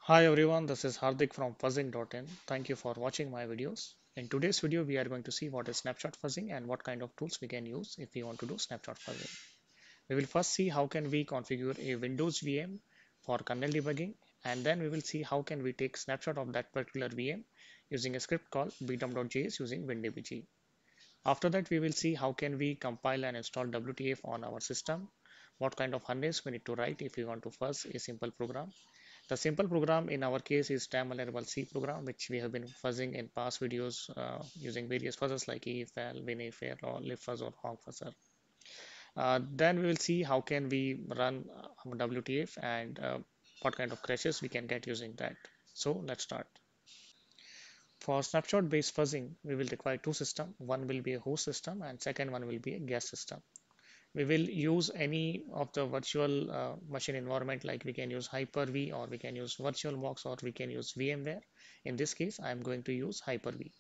Hi everyone, this is Hardik from fuzzing.in. Thank you for watching my videos. In today's video, we are going to see what is snapshot fuzzing and what kind of tools we can use if we want to do snapshot fuzzing. We will first see how can we configure a Windows VM for kernel debugging, and then we will see how can we take snapshot of that particular VM using a script called Bdump.js using Windbg. After that, we will see how can we compile and install WTF on our system, what kind of harness we need to write if we want to fuzz a simple program. The simple program in our case is time variable C program, which we have been fuzzing in past videos using various fuzzers like EFL, WinIFL, or LibFuzz or HonkFuzzer. Then we will see how can we run WTF and what kind of crashes we can get using that. So let's start. For snapshot based fuzzing, we will require two systems. One will be a host system and second one will be a guest system. We will use any of the virtual machine environment, like we can use Hyper-V or we can use VirtualBox or we can use VMware. In this case, I am going to use Hyper-V.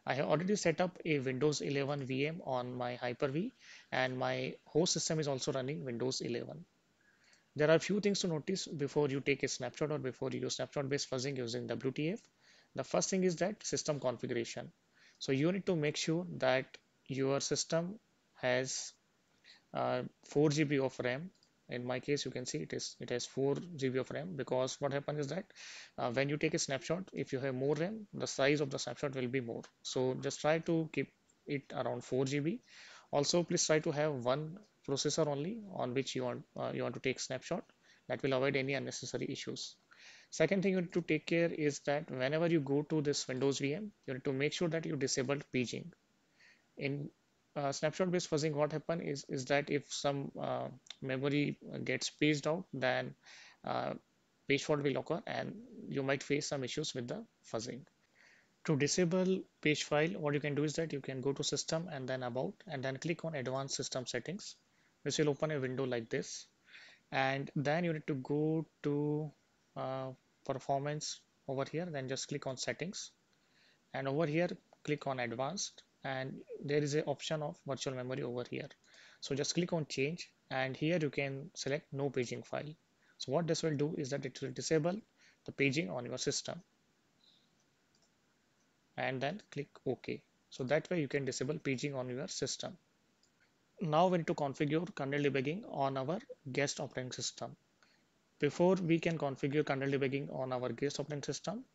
I have already set up a Windows 11 VM on my Hyper-V and my host system is also running Windows 11. There are a few things to notice before you take a snapshot or before you use snapshot-based fuzzing using WTF. The first thing is that system configuration. So you need to make sure that your system has 4 GB of RAM. In my case, you can see it has 4 GB of RAM, because what happens is that when you take a snapshot, if you have more RAM, the size of the snapshot will be more. So just try to keep it around 4 GB. Also, please try to have one processor only on which you want to take snapshot. That will avoid any unnecessary issues. Second thing you need to take care is that whenever you go to this Windows VM, you need to make sure that you disable paging. In snapshot based fuzzing, what happen is that if some memory gets paged out, then uh, page fault will occur and you might face some issues with the fuzzing. To disable page file, what you can do is that you can go to system and then about and then click on advanced system settings, which will open a window like this. And then you need to go to uh, performance over here, then just click on settings, and over here click on advanced, and there is an option of virtual memory over here. So just click on change, and here you can select no paging file. So what this will do is that it will disable the paging on your system, and then click OK. So that way you can disable paging on your system. Now we need to configure kernel debugging on our guest operating system. Before we can configure kernel debugging on our guest operating system,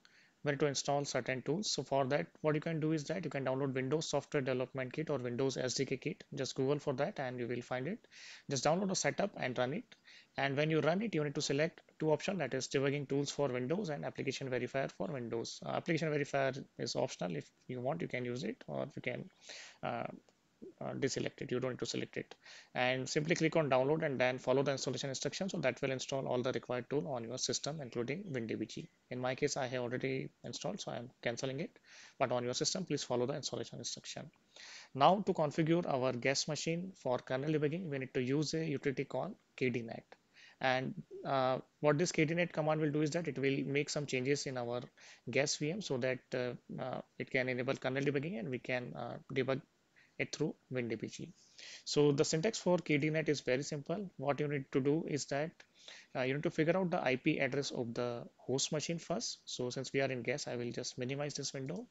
we need to install certain tools. So for that, what you can do is that you can download Windows Software Development Kit or Windows SDK Kit. Just Google for that and you will find it. Just download a setup and run it. And when you run it, you need to select two options, that is debugging tools for Windows and application verifier for Windows. Application verifier is optional. If you want, you can use it, or you can uh, deselect it. You don't need to select it, and simply click on download and then follow the installation instructions. So that will install all the required tool on your system, including WinDBG. In my case, I have already installed, so I'm canceling it, but on your system, please follow the installation instruction. Now to configure our guest machine for kernel debugging, we need to use a utility called kdnet. And what this kdnet command will do is that it will make some changes in our guest VM so that it can enable kernel debugging and we can debug it through WinDBG. So the syntax for KDNet is very simple. What you need to do is that you need to figure out the IP address of the host machine first. So since we are in guest, I will just minimize this window,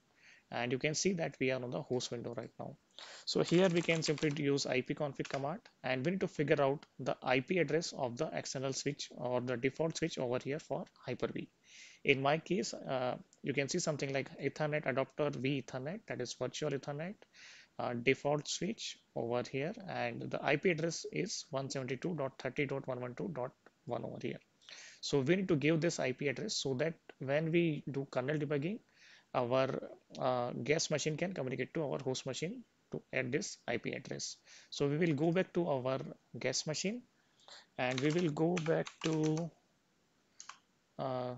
and you can see that we are on the host window right now. So here we can simply use ipconfig command, and we need to figure out the IP address of the external switch or the default switch over here for Hyper-V. In my case, you can see something like Ethernet adapter V Ethernet, that is virtual Ethernet default switch over here, and the IP address is 172.30.112.1 over here. So we need to give this IP address so that when we do kernel debugging, our guest machine can communicate to our host machine to add this IP address. So we will go back to our guest machine and we will go back to uh,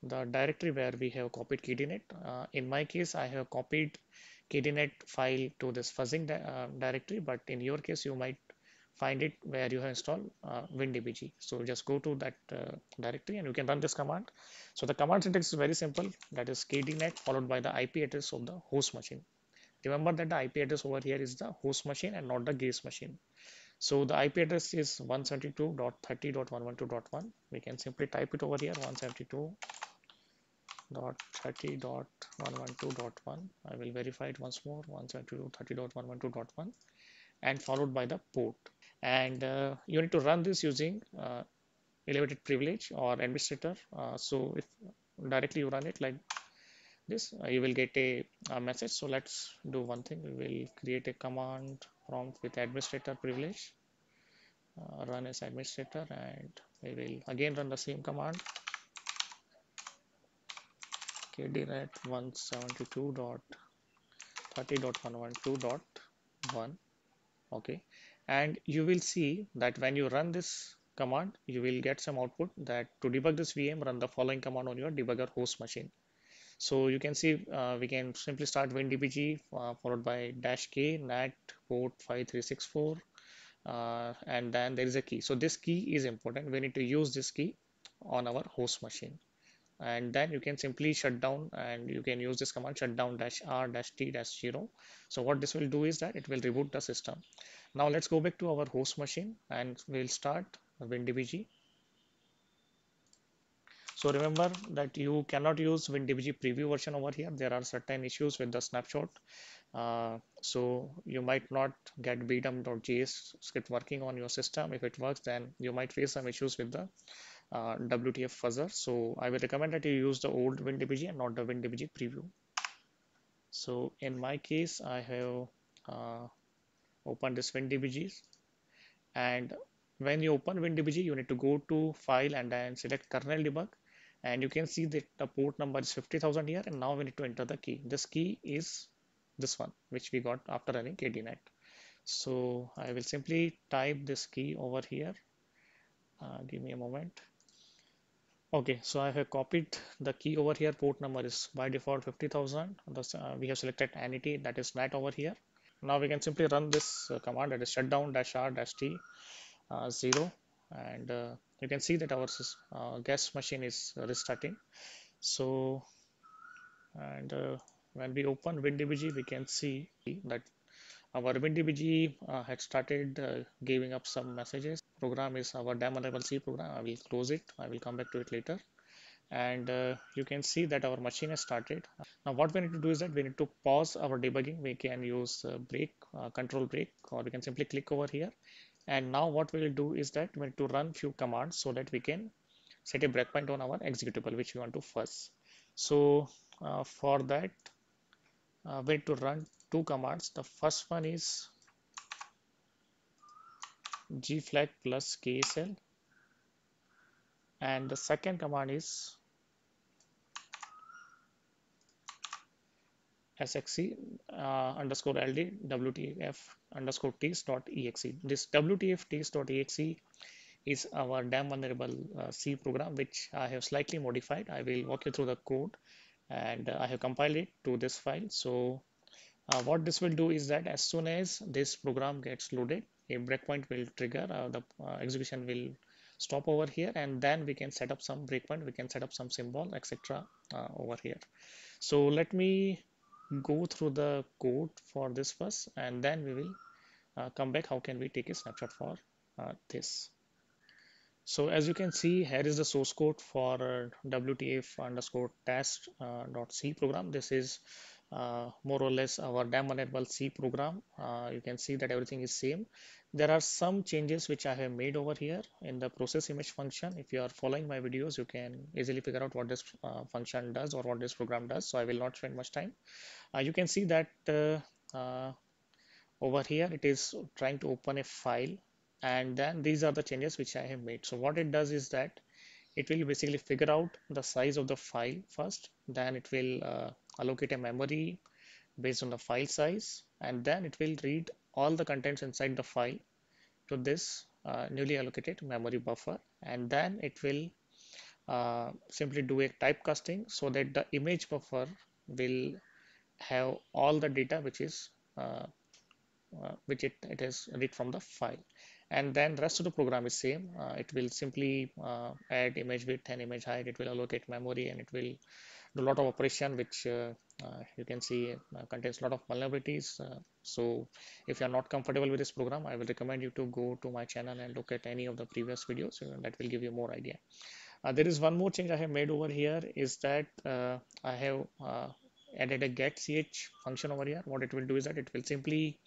the directory where we have copied kdnet. In my case, I have copied kdnet file to this fuzzing directory, but in your case, you might find it where you have installed WinDBG. So just go to that directory and you can run this command. So the command syntax is very simple. That is kdnet followed by the IP address of the host machine. Remember that the IP address over here is the host machine and not the guest machine. So the IP address is 172.30.112.1. We can simply type it over here, 172 172.30.112.1. I will verify it once more, 172.30.112.1, and followed by the port. And you need to run this using elevated privilege or administrator. So if directly you run it like this, you will get a message. So let's do one thing. We will create a command prompt with administrator privilege, run as administrator, and we will again run the same command, kdnet 172.30.112.1. Okay, and you will see that when you run this command, you will get some output that to debug this VM, run the following command on your debugger host machine. So you can see we can simply start Windbg followed by -k nat port 5364, and then there is a key. So this key is important. We need to use this key on our host machine, and then you can simply shut down, and you can use this command shutdown -r-t-0. So what this will do is that it will reboot the system. Now let's go back to our host machine and we'll start Windbg. So remember that you cannot use Windbg preview version over here. There are certain issues with the snapshot. So you might not get Bdump.js script working on your system. If it works, then you might face some issues with the WTF Fuzzer. So I will recommend that you use the old Windbg and not the Windbg preview. So in my case, I have opened this Windbg, and when you open Windbg, you need to go to file and then select kernel debug, and you can see that the port number is 50,000 here, and now we need to enter the key. This key is this one which we got after running kdnet. So I will simply type this key over here. Give me a moment. Okay, so I have copied the key over here. Port number is by default 50,000. We have selected entity, that is NAT over here. Now we can simply run this command, that is shutdown -r-t 0, and you can see that our guest machine is restarting. So, and when we open Windbg, we can see that our Windbg had started giving up some messages. Program is our demo level C program. I will close it. I will come back to it later. And you can see that our machine has started. Now what we need to do is that we need to pause our debugging. We can use break, control break, or we can simply click over here. And now what we will do is that we need to run few commands so that we can set a breakpoint on our executable which we want to fuzz. So for that we need to run two commands. The first one is gflag plus ksl, and the second command is sxc underscore ld wtf underscore tease.exe. This wtf tease.exe is our damn vulnerable C program which I have slightly modified. I will walk you through the code, and I have compiled it to this file. So what this will do is that as soon as this program gets loaded, a breakpoint will trigger, the execution will stop over here, and then we can set up some breakpoint, we can set up some symbol, etc. Over here. So let me go through the code for this first, and then we will come back how can we take a snapshot for this. So as you can see, here is the source code for WTF underscore test.c program. This is more or less our damn vulnerable C program. You can see that everything is same. There are some changes which I have made over here in the process image function. If you are following my videos, you can easily figure out what this function does or what this program does. So I will not spend much time. You can see that over here it is trying to open a file, and then these are the changes which I have made. So what it does is that it will basically figure out the size of the file first, then it will allocate a memory based on the file size, and then it will read all the contents inside the file to this newly allocated memory buffer, and then it will simply do a typecasting so that the image buffer will have all the data which is which it has read from the file, and then rest of the program is same. It will simply add image width and image height, it will allocate memory, and it will do a lot of operation which you can see contains a lot of vulnerabilities. So if you are not comfortable with this program, I will recommend you to go to my channel and look at any of the previous videos, that will give you more idea. There is one more change I have made over here is that I have added a get ch function over here. What it will do is that it will simply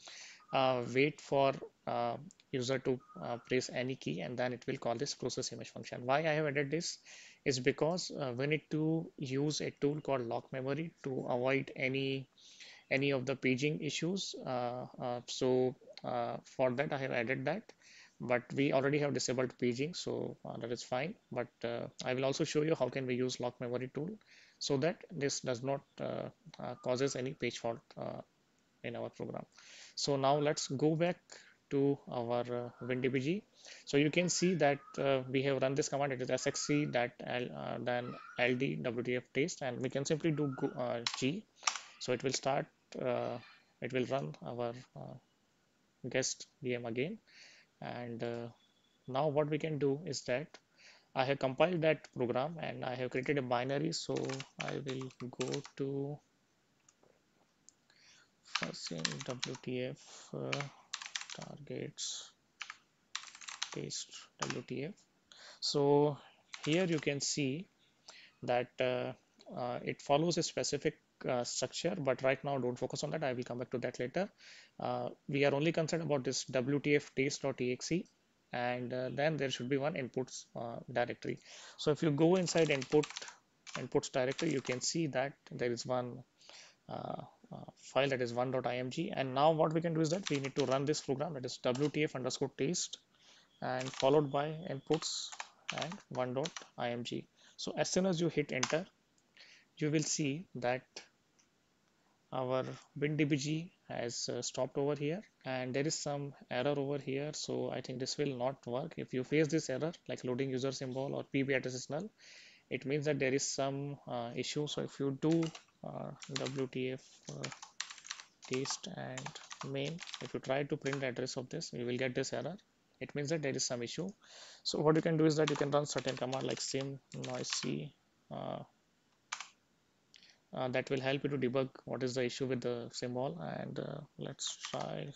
wait for uh, user to press any key, and then it will call this process image function. Why I have added this is because we need to use a tool called lock memory to avoid any of the paging issues. For that I have added that, but we already have disabled paging, so that is fine. But I will also show you how can we use lock memory tool so that this does not causes any page fault in our program. So now let's go back to our Windbg. So you can see that we have run this command. It is sxc that then ld wtf taste, and we can simply do g. So it will start, uh, it will run our guest VM again. And now what we can do is that I have compiled that program and I have created a binary. So I will go to fuzzing WTF targets paste WTF. So here you can see that it follows a specific structure, but right now don't focus on that. I will come back to that later. We are only concerned about this WTF taste.exe, and then there should be one inputs directory. So if you go inside inputs directory, you can see that there is one file that is 1.img. And now what we can do is that we need to run this program, that is WTF underscore taste and followed by inputs and 1.img. So as soon as you hit enter, you will see that our WinDBG has stopped over here, and there is some error over here. So I think this will not work. If you face this error like loading user symbol or PB address is null, it means that there is some issue. So if you do WTF taste and main, if you try to print the address of this, you will get this error. It means that there is some issue. So what you can do is that you can run certain command like sim noisy uh, that will help you to debug what is the issue with the symbol. And let's try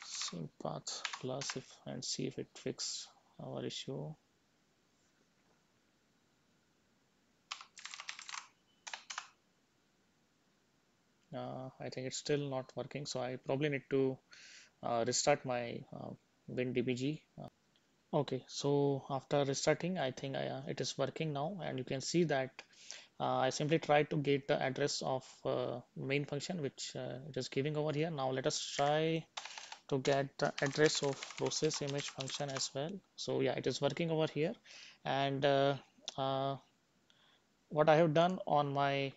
sim path plus if and see if it fix our issue. I think it's still not working, so I probably need to restart my WinDBG. Okay, so after restarting, I think it is working now, and you can see that I simply try to get the address of main function which it is giving over here. Now let us try to get the address of process image function as well. So yeah, it is working over here. And what I have done on my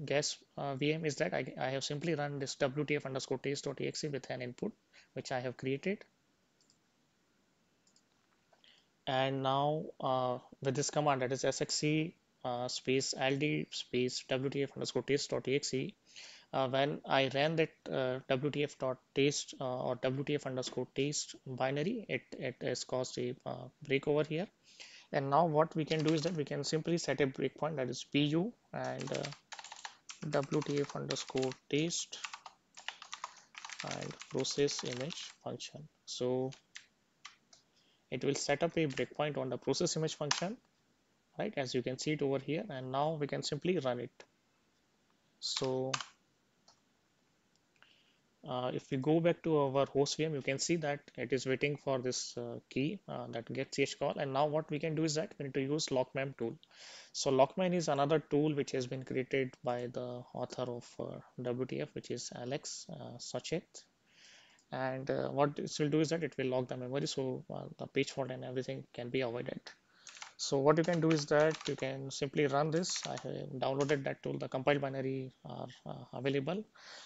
guest VM is that I have simply run this WTF underscore taste.exe with an input which I have created. And now with this command, that is sxc space ld space WTF underscore taste.exe, when I ran that WTF.taste or WTF underscore taste binary, it has caused a break over here. And now what we can do is that we can simply set a breakpoint, that is pu and WTF underscore taste and process image function. So it will set up a breakpoint on the process image function, right, as you can see it over here. And now we can simply run it. So if we go back to our host VM, you can see that it is waiting for this key that gets ch call. And now what we can do is that we need to use lockmem tool. So lockmem is another tool which has been created by the author of WTF, which is Alex Sachet. And what this will do is that it will lock the memory, so the page fault and everything can be avoided. So what you can do is that you can simply run this. I have downloaded that tool. The compiled binary are available.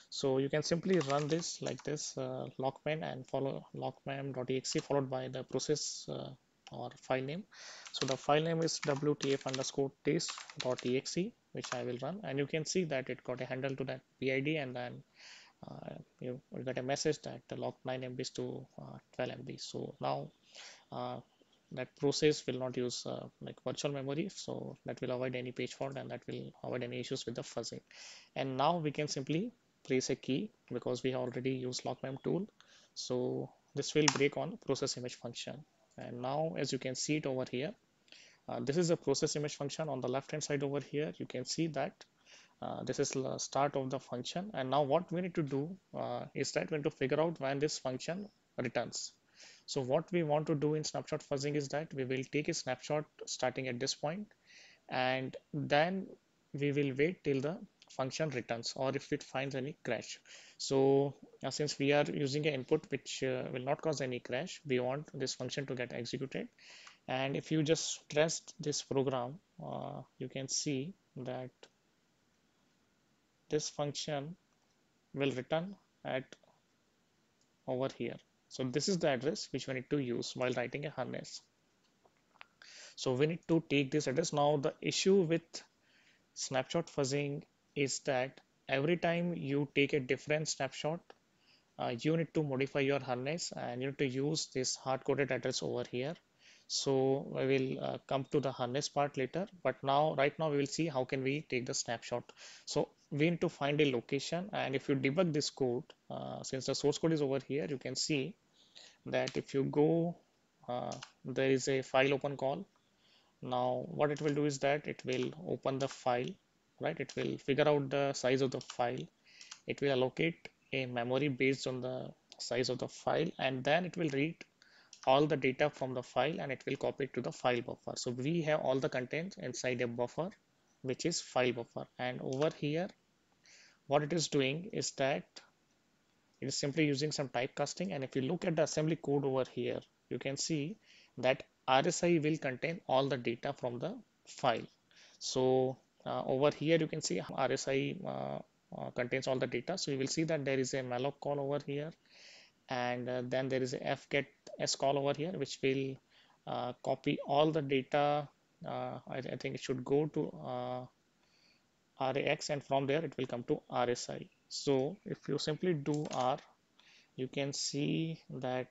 So you can simply run this like this, lockmem and follow lockmem.exe followed by the process or file name. So the file name is WTF underscore taste.exe, which I will run. And you can see that it got a handle to that PID, and then you get a message that the lock 9 MB to 12 MB. So now uh, that process will not use like virtual memory, so that will avoid any page fault and that will avoid any issues with the fuzzing. And now we can simply place a key because we have already used lockmem tool. So this will break on process image function. And now as you can see it over here, this is a process image function. On the left hand side over here you can see that this is the start of the function, and now what we need to do is that we need to figure out when this function returns. So what we want to do in snapshot fuzzing is that we will take a snapshot starting at this point, and then we will wait till the function returns or if it finds any crash. So since we are using an input which will not cause any crash, we want this function to get executed. And if you just test this program, you can see that this function will return at over here. So this is the address which we need to use while writing a harness. So we need to take this address. Now the issue with snapshot fuzzing is that every time you take a different snapshot, you need to modify your harness and you need to use this hard-coded address over here. So I will come to the harness part later, but now right now we will see how can we take the snapshot. So we need to find a location, and if you debug this code, since the source code is over here, you can see that if you go, there is a file open call. Now what it will do is that it will open the file, right? It will figure out the size of the file. It will allocate a memory based on the size of the file, and then it will read all the data from the file and it will copy it to the file buffer. So we have all the contents inside a buffer which is file buffer, and over here what it is doing is that it is simply using some typecasting. And if you look at the assembly code over here, you can see that RSI will contain all the data from the file. So over here you can see RSI contains all the data. So you will see that there is a malloc call over here, and then there is a fget s call over here which will copy all the data. I think it should go to RAX, and from there it will come to RSI. So if you simply do R, you can see that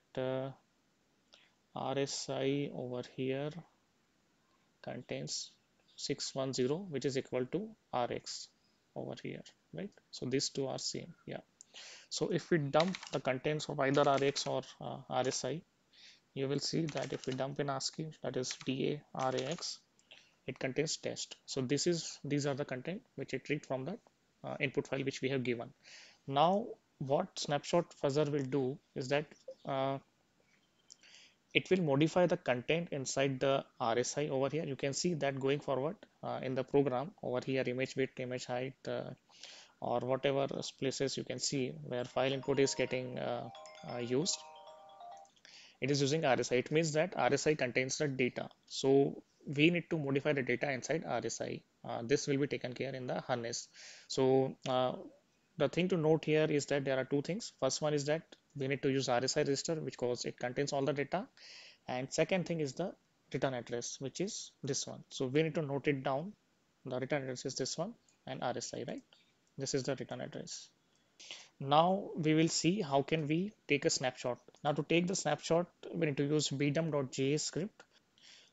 RSI over here contains 610, which is equal to RX over here, right? So these two are same. Yeah. So if we dump the contents of either RX or RSI, you will see that if we dump in ASCII, that is DA RAX, it contains test. So these are the content which it read from the input file which we have given. Now what snapshot fuzzer will do is that it will modify the content inside the RSI over here. You can see that going forward in the program over here, image width, image height, or whatever places you can see where file input is getting used, it is using RSI. It means that RSI contains the data. So we need to modify the data inside RSI. This will be taken care in the harness. So the thing to note here is that there are two things. First one is that we need to use RSI register because it contains all the data. And second thing is the return address, which is this one. So we need to note it down. The return address is this one, and RSI, right? This is the return address. Now we will see how can we take a snapshot. Now to take the snapshot, we need to use Bdump.js script.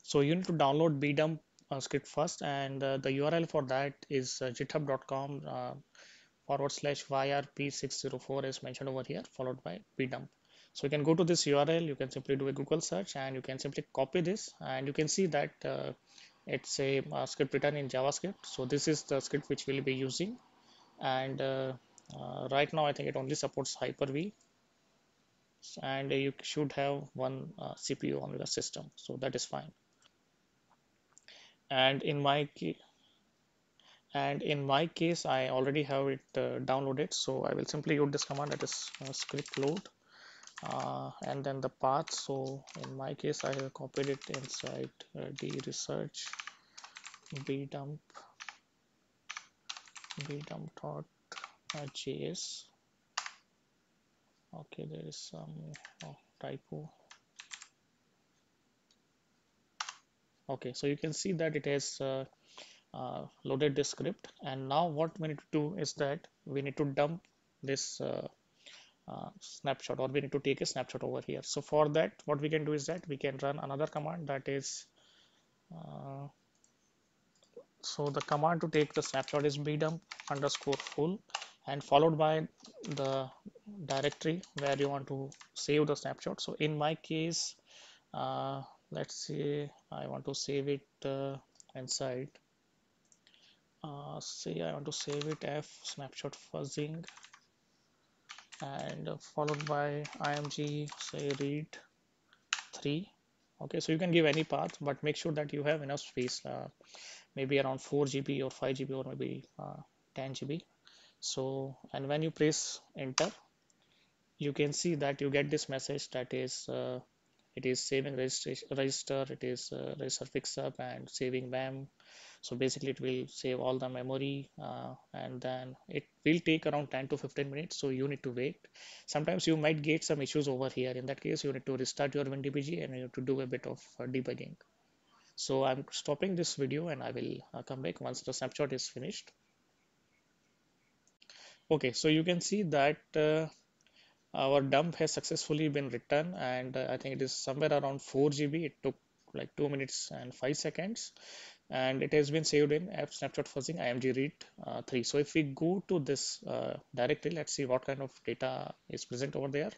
So you need to download Bdump script first, and the URL for that is github.com /YRP604 is mentioned over here, followed by Bdump. So you can go to this URL, you can simply do a Google search, and you can simply copy this, and you can see that it's a script written in JavaScript. So this is the script which we'll be using, and right now I think it only supports Hyper-V, and you should have one CPU on your system, so that is fine. And in my case I already have it downloaded, so I will simply use this command, that is script load, and then the path. So in my case I have copied it inside the research bdump.js. Okay, there is some typo. Okay, so you can see that it has loaded this script, and now what we need to do is that we need to dump this snapshot, or we need to take a snapshot over here. So for that, what we can do is that we can run another command, that is so the command to take the snapshot is bdump_full, and followed by the directory where you want to save the snapshot. So in my case uh, let's see, I want to save it inside. Say I want to save it f snapshot fuzzing and followed by img say read 3. Okay, so you can give any path, but make sure that you have enough space, maybe around 4 GB or 5 GB or maybe 10 GB. So, and when you press enter, you can see that you get this message that is it is saving register, it is register fix up and saving mem. So basically it will save all the memory, and then it will take around 10 to 15 minutes, so you need to wait. Sometimes you might get some issues over here. In that case, you need to restart your Windbg and you have to do a bit of debugging. So I'm stopping this video and I will come back once the snapshot is finished. Okay, so you can see that our dump has successfully been written, and I think it is somewhere around 4 GB. It took like 2 minutes and 5 seconds, and it has been saved in app snapshot fuzzing img read 3. So if we go to this directory, let's see what kind of data is present over there.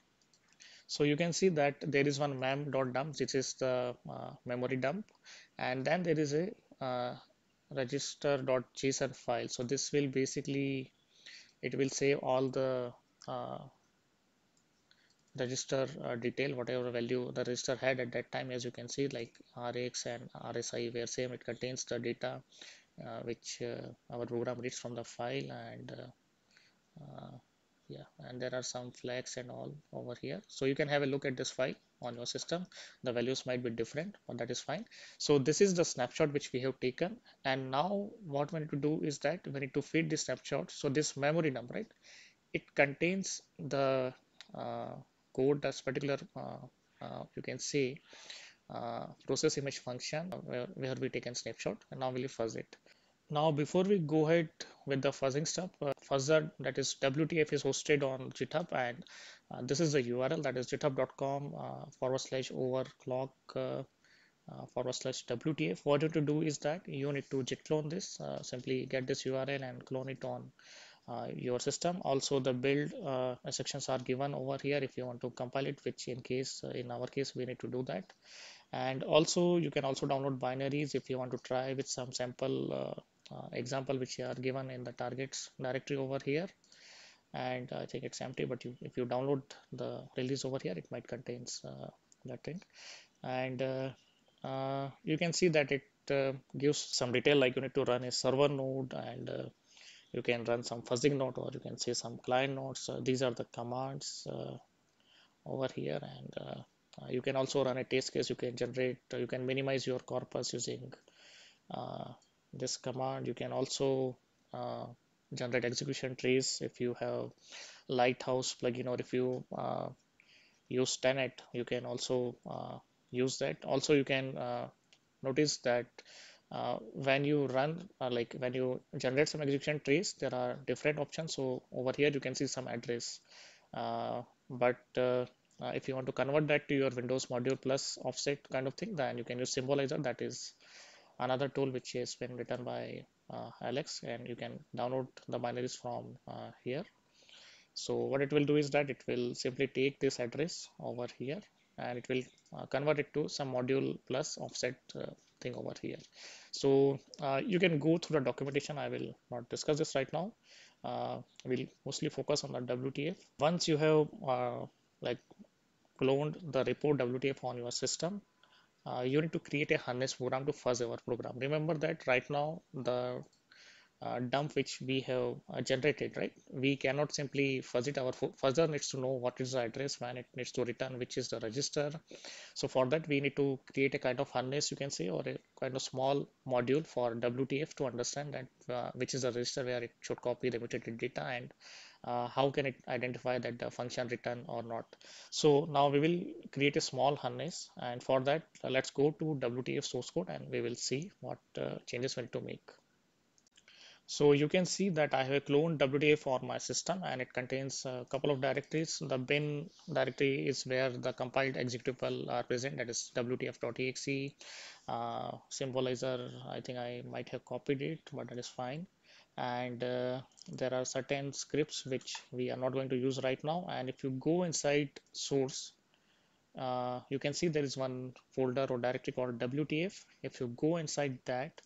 So you can see that there is one mem.dump, which is the memory dump, and then there is a register.json file. So this will basically, it will save all the register detail, whatever value the register had at that time. As you can see, like rx and rsi were same. It contains the data which our program reads from the file, and yeah, and there are some flags and all over here. So you can have a look at this file on your system. The values might be different, but that is fine. So this is the snapshot which we have taken, and now what we need to do is that we need to feed this snapshot. So this memory dump, right, it contains the uh, code that's particular you can say process image function where we take a snapshot, and now we'll fuzz it. Now before we go ahead with the fuzzing stuff, fuzzer, that is WTF, is hosted on GitHub, and this is the URL, that is github.com /overclock /WTF. What you need to do is that you need to git clone this, simply get this URL and clone it on your system. Also the build sections are given over here if you want to compile it, which in case in our case we need to do that. And also you can also download binaries if you want to try with some sample example which are given in the targets directory over here. And I think it's empty, but if you download the release over here, it might contains that thing. And you can see that it gives some detail, like you need to run a server node, and you can run some fuzzing node, or you can say some client nodes. These are the commands over here, and you can also run a test case. You can generate, you can minimize your corpus using uh, this command. You can also uh, generate execution trees if you have Lighthouse plugin, or if you use Tenet, you can also use that. Also, you can notice that when you run, like when you generate some execution trees, there are different options. So over here, you can see some address. But if you want to convert that to your Windows module plus offset kind of thing, then you can use Symbolizer. That is another tool which has been written by Alex, and you can download the binaries from here. So what it will do is that it will simply take this address over here, and it will convert it to some module plus offset thing over here. So you can go through the documentation. I will not discuss this right now. We'll mostly focus on the WTF. Once you have like cloned the report WTF on your system, you need to create a harness program to fuzz our program. Remember that right now the dump which we have generated, right? We cannot simply fuzz it. Our fuzzer needs to know what is the address, when it needs to return which is the register. So for that we need to create a kind of harness, you can say, or a kind of small module for WTF to understand that which is the register where it should copy the mutated data, and how can it identify that the function return or not. So now we will create a small harness, and for that let's go to WTF source code and we will see what changes we need to make. So you can see that I have a clone WDA for my system, and it contains a couple of directories. The bin directory is where the compiled executable are present, that is WTF.exe. Symbolizer, I think I might have copied it, but that is fine. And there are certain scripts which we are not going to use right now. And if you go inside source, you can see there is one folder or directory called WTF. If you go inside that,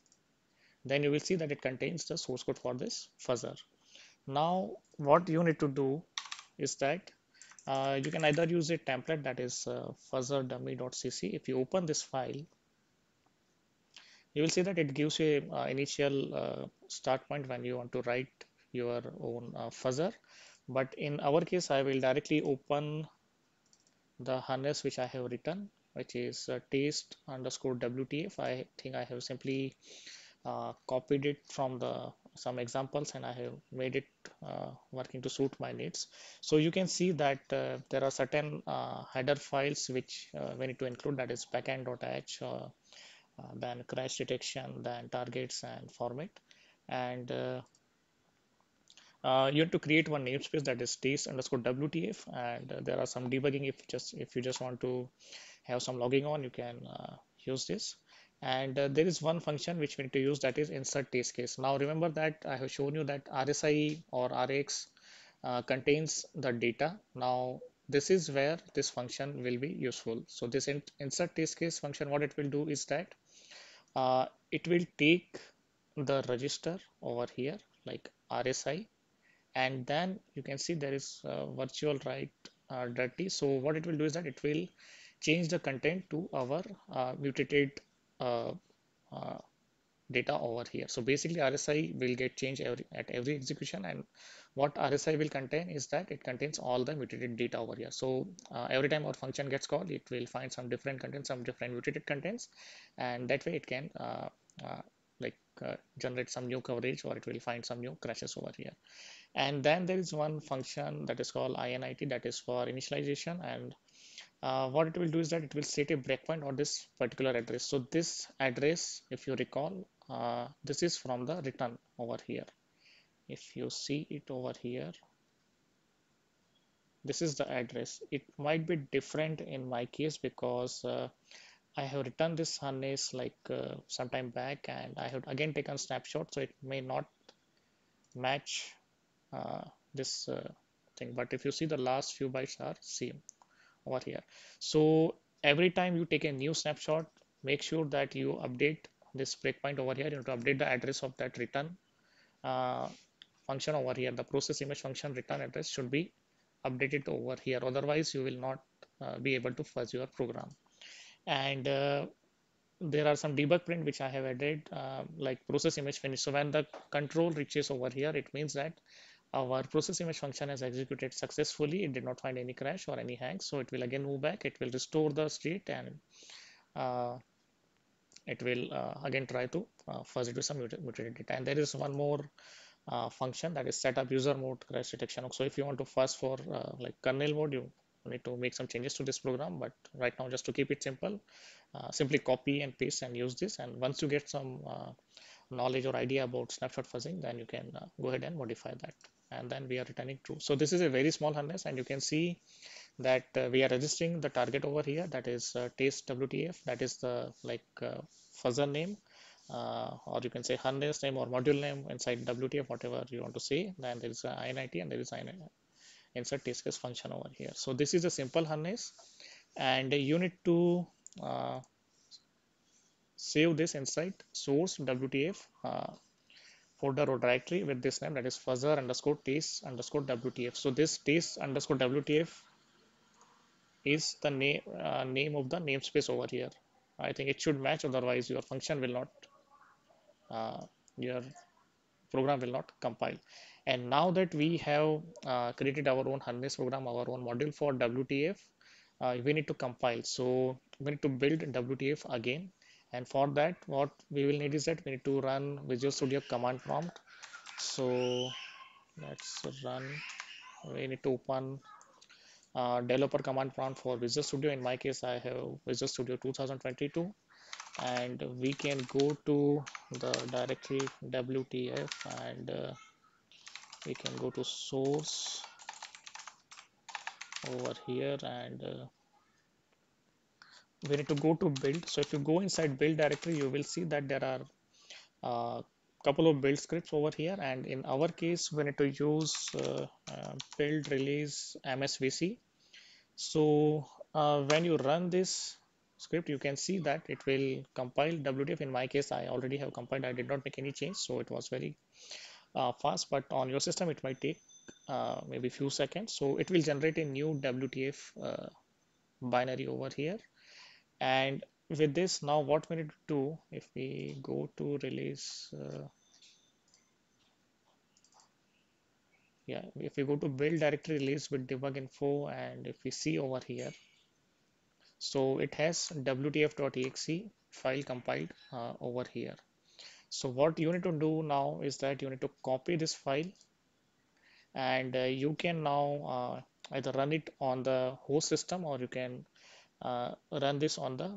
then you will see that it contains the source code for this fuzzer. Now, what you need to do is that you can either use a template, that is fuzzerdummy.cc. If you open this file, you will see that it gives you a initial start point when you want to write your own fuzzer. But in our case, I will directly open the harness which I have written, which is taste underscore WTF. I think I have simply copied it from the some examples, and I have made it working to suit my needs. So you can see that there are certain header files which we need to include, that is backend.h, then crash detection, then targets and format. And you have to create one namespace, that is taste underscore WTF, and there are some debugging. If you just want to have some logging on, you can use this. And there is one function which we need to use, that is insert test case. Now remember that I have shown you that RSI or RX contains the data. Now this is where this function will be useful. So this insert test case function, what it will do is that it will take the register over here like RSI, and then you can see there is virtual write dirty. So what it will do is that it will change the content to our mutated uh, uh, data over here. So basically RSI will get changed at every execution, and what RSI will contain is that it contains all the mutated data over here. So every time our function gets called, it will find some different content, some different mutated contents, and that way it can uh, like generate some new coverage, or it will find some new crashes over here. And then there is one function that is called init, that is for initialization. And what it will do is that it will set a breakpoint on this particular address. So this address, if you recall, this is from the return over here. If you see it over here, this is the address. It might be different in my case because I have returned this harness like some time back, and I have again taken snapshot, so it may not match uh, this thing. But if you see, the last few bytes are same over here. So every time you take a new snapshot, make sure that you update this breakpoint over here. You have to update the address of that return uh, function over here. The process image function return address should be updated over here. Otherwise, you will not be able to fuzz your program. And there are some debug print which I have added, like process image finish. So when the control reaches over here, it means that our process image function has executed successfully. It did not find any crash or any hang. So it will again move back. It will restore the state, and uh, it will again try to fuzz it with some mutated data. And there is one more function, that is setup user mode crash detection. So if you want to fuzz for like kernel mode, you need to make some changes to this program. But right now, just to keep it simple, simply copy and paste and use this. And once you get some knowledge or idea about snapshot fuzzing, then you can go ahead and modify that. And then we are returning true. So this is a very small harness, and you can see that we are registering the target over here, that is taste WTF, that is the like fuzzer name, or you can say harness name or module name inside WTF, whatever you want to say. Then there is init, and there is insert test case function over here. So this is a simple harness, and you need to save this inside source WTF folder or directory with this name, that is fuzzer underscore taste underscore WTF. So this taste underscore WTF is the name of the namespace over here. I think it should match, otherwise your function will not, your program will not compile. And now that we have created our own harness program, our own module for WTF, we need to compile. So we need to build WTF again. And for that, what we will need is that we need to run Visual Studio command prompt. So let's run, we need to open developer command prompt for Visual Studio. In my case, I have Visual Studio 2022, and we can go to the directory WTF, and we can go to source over here, and we need to go to build. So if you go inside build directory, you will see that there are a couple of build scripts over here, and in our case we need to use build release msvc. So When you run this script, you can see that it will compile WTF. In my case, I already have compiled. I did not make any change, so it was very fast. But on your system, it might take maybe few seconds. So it will generate a new WTF binary over here. And with this, now what we need to do, if we go to release, yeah, if we go to build directory release with debug info, and if we see over here, so it has WTF.exe file compiled over here. So what you need to do now is that you need to copy this file, and you can now either run it on the host system, or you can run this on the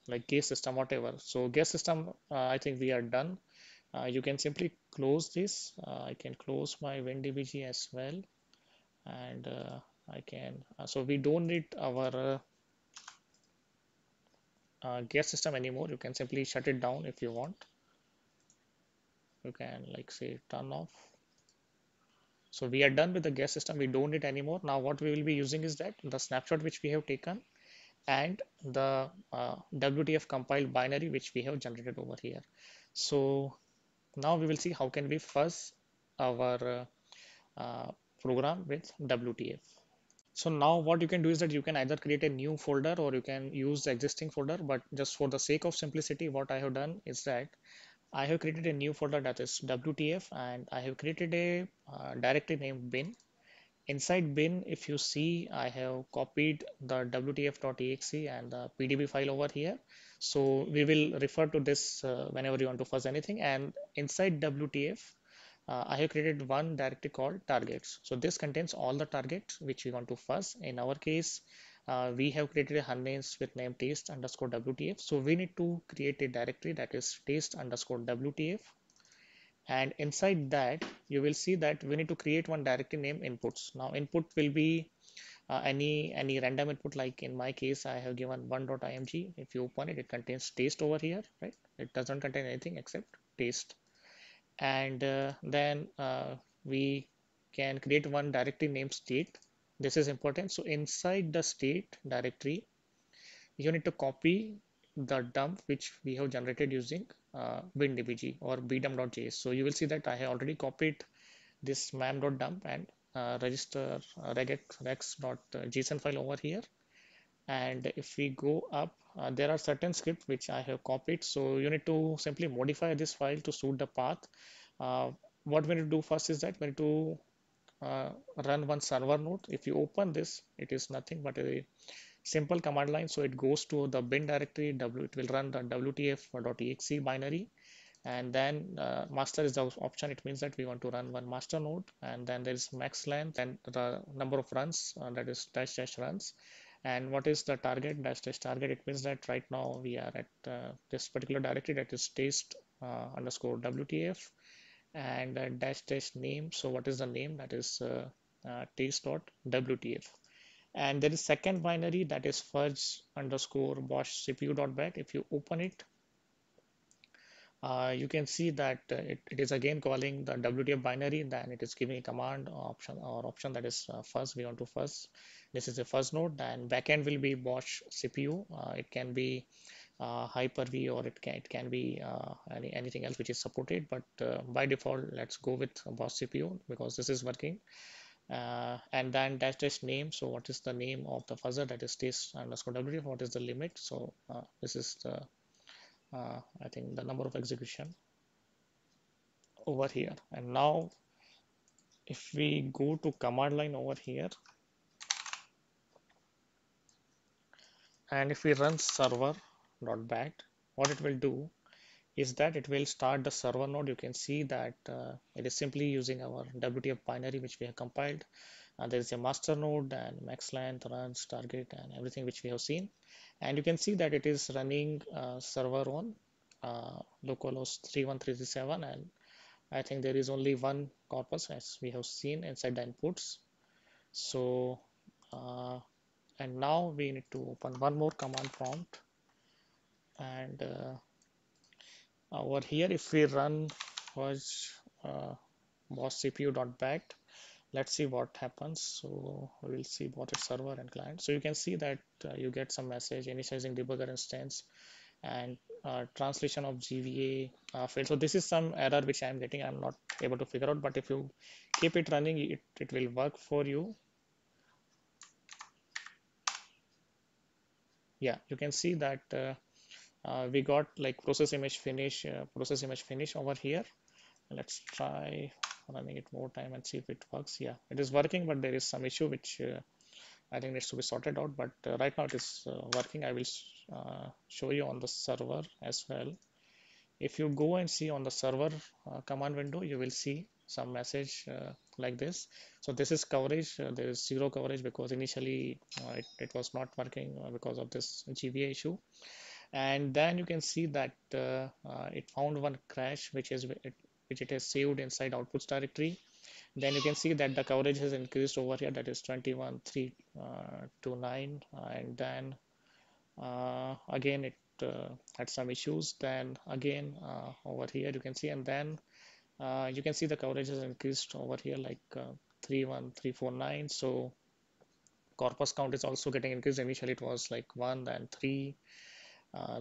like guest system, whatever. So guest system, I think we are done. You can simply close this. I can close my Windbg as well, and I can. So we don't need our guest system anymore. You can simply shut it down if you want. You can like say turn off. So we are done with the guest system. We don't need anymore. Now what we will be using is that the snapshot which we have taken, and the WTF compiled binary which we have generated over here. So now we will see how can we fuzz our program with WTF. So now what you can do is that you can either create a new folder, or you can use the existing folder. But just for the sake of simplicity, what I have done is that I have created a new folder, that is WTF, and I have created a directory named bin. Inside bin, if you see, I have copied the WTF.exe and the PDB file over here. So we will refer to this whenever you want to fuzz anything. And inside WTF, I have created one directory called targets. So this contains all the targets which we want to fuzz. In our case, we have created a handles with name taste underscore WTF. So we need to create a directory that is taste underscore WTF. And inside that, you will see that we need to create one directory name inputs. Now input will be any random input. Like in my case, I have given 1.img. If you open it, it contains taste over here, right? It doesn't contain anything except taste. And then we can create one directory named state. This is important. So inside the state directory, you need to copy the dump which we have generated using Windbg or Bdump.js. So you will see that I have already copied this mam.dump and register regex.json file over here. And if we go up, there are certain scripts which I have copied. So you need to simply modify this file to suit the path. Uh, what we need to do first is that we need to run one server node. If you open this, it is nothing but a simple command line. So it goes to the bin directory, it will run the WTF.exe binary, and then master is the option. It means that we want to run one master node, and then there is max length and the number of runs, that is dash dash runs. And what is the target? Dash dash target. It means that right now we are at this particular directory, that is taste underscore WTF, and dash dash name. So what is the name? That is taste.wtf. And there is second binary, that is fuzz underscore bosh cpu.bat. If you open it, you can see that it is again calling the WTF binary. Then it is giving a command option, that is fuzz. We want to fuzz. This is a fuzz node. Then backend will be bosh cpu. It can be Hyper-V, or it can be anything else which is supported. But by default, let's go with bosh cpu because this is working. And then dash dash name. So what is the name of the fuzzer? That is taste underscore WTF. What is the limit? So this is the I think the number of execution over here. And now if we go to command line over here, and if we run server.bat, what it will do is that it will start the server node. You can see that it is simply using our WTF binary which we have compiled. There is a master node and max length, runs, target, and everything which we have seen. And you can see that it is running server on localhost 31337, and I think there is only one corpus as we have seen inside the inputs. So and now we need to open one more command prompt, and over here if we run fuzz boss cpu.bat, let's see what happens. So we will see both its server and client. So you can see that you get some message initializing debugger instance and translation of GVA failed. So this is some error which I am getting. I'm not able to figure out, but if you keep it running, it will work for you. Yeah, you can see that we got like process image finish over here. Let's try running it more time and see if it works. Yeah, it is working, but there is some issue which I think needs to be sorted out. But right now it is working. I will show you on the server as well. If you go and see on the server command window, you will see some message like this. So this is coverage. There is zero coverage because initially it was not working because of this GVA issue. And then you can see that it found one crash which it has saved inside outputs directory. Then you can see that the coverage has increased over here, that is 21.329, and then again it had some issues. Then again over here you can see, and then you can see the coverage has increased over here like 31349. So corpus count is also getting increased. Initially it was like 1, then 3,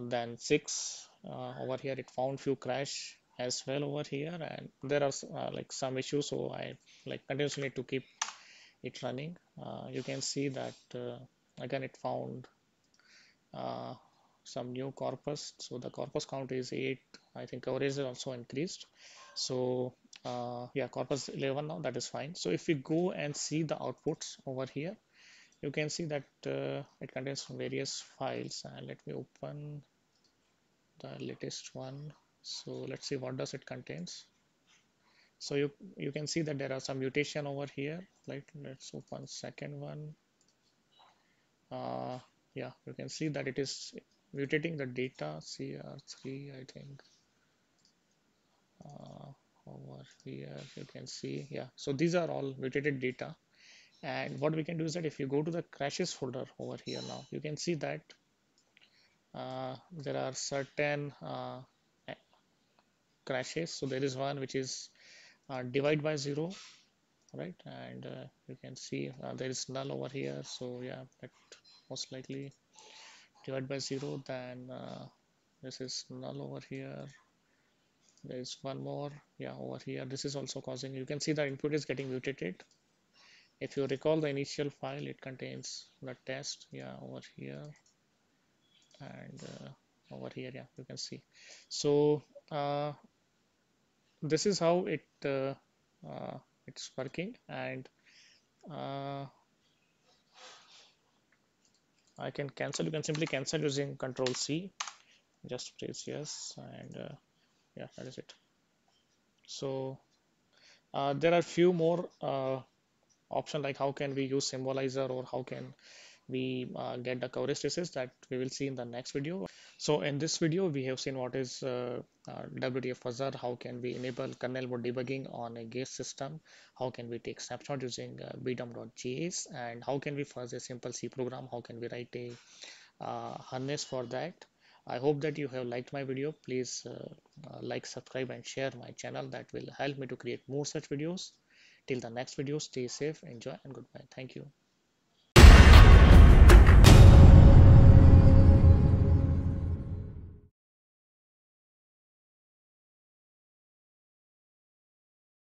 then 6. Over here it found few crash as well over here, and there are like some issues, so I like continuously need to keep it running. You can see that again it found uh, some new corpus, so the corpus count is 8. I think coverage is also increased. So yeah, corpus 11 now, that is fine. So if we go and see the outputs over here, you can see that it contains various files, and let me open the latest one. So let's see what does it contains. So you can see that there are some mutation over here. Like let's open second one. Yeah, you can see that it is mutating the data CR3, I think. uh, Over here you can see, yeah, so these are all mutated data. And what we can do is that if you go to the crashes folder over here, now you can see that there are certain crashes. So there is one which is divide by 0, right? And you can see there is null over here. So yeah, that most likely divide by 0. Then this is null over here. There is one more, yeah, over here. This is also causing, you can see the input is getting mutated. If you recall the initial file, it contains the test, yeah, over here, and over here, yeah, you can see. So this is how uh, it's working. And uh, I can cancel. You can simply cancel using Control C. Just press yes, and yeah, that is it. So there are few more option, like how can we use symbolizer, or how can we get the coverage traces, that we will see in the next video. So in this video we have seen what is WTF Fuzzer, how can we enable kernel mode debugging on a guest system, how can we take snapshot using Bdump.js, and how can we fuzz a simple C program, how can we write a harness for that. I hope that you have liked my video. Please like, subscribe and share my channel. That will help me to create more such videos. Till the next video, stay safe, enjoy, and goodbye. Thank you.